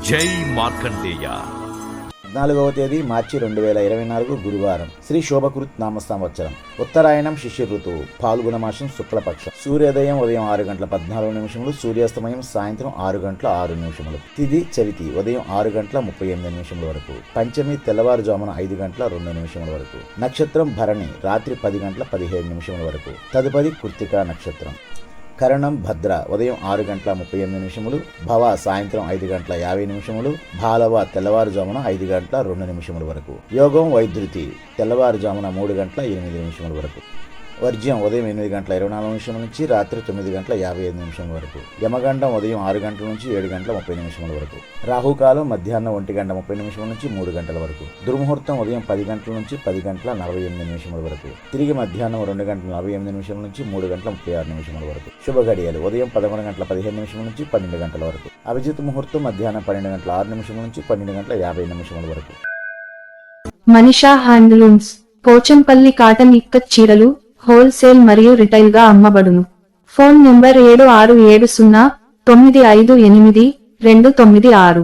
జై మార్కండేయ. 14వ తేదీ మార్చి 2024 గురువారం. శ్రీ శోభకృత్ నామ సంవత్సరం. ఉత్తరాయణం శిశిర ఋతువు. పాల్గొన మాసం శుక్లపక్షం. సూర్యోదయం ఉదయం 6:14, సూర్యాస్తమయం సాయంత్రం 6:06. తిథి చవితి ఉదయం 6:38 వరకు. పంచమి తెల్లవారుజామున 5:02 వరకు. నక్షత్రం భరణి రాత్రి 10:17 వరకు. తదుపరి కృత్తికా నక్షత్రం. కరణం భద్ర ఉదయం 6:38, భవ సాయంత్రం 5:50, భాలవ తెల్లవారుజామున 5:02 వరకు. యోగం వైద్యుతి తెల్లవారుజామున 3:08 వరకు. వర్జ్యం ఉదయం 8:24 నుంచి రాత్రి 9:55 వరకు. యమగండం ఉదయం 6 గంటల నుంచి 7:30 వరకు. రాహుకాలం మధ్యాహ్నం 1:30 నుంచి 3 గంటల వరకు. దుర్ముహూర్తం ఉదయం 10 గంటల నుంచి 10:48 వరకు. తిరిగి మధ్యాహ్నం 2:48 నుంచి 3:36 వరకు. శుభ గడియలు ఉదయం 11:15 నుంచి 12 గంటల వరకు. అభిజిత్ ముహూర్తం మధ్యాహ్నం 12:06 నుంచి 12:50 వరకు. మనీషా హ్యాండ్లూమ్స్ పోచంపల్లి కాటన్ ఇక్కత్ చీరలు హోల్సేల్ మరియు రిటైల్ గా అమ్మబడును. Phone number 7670958296.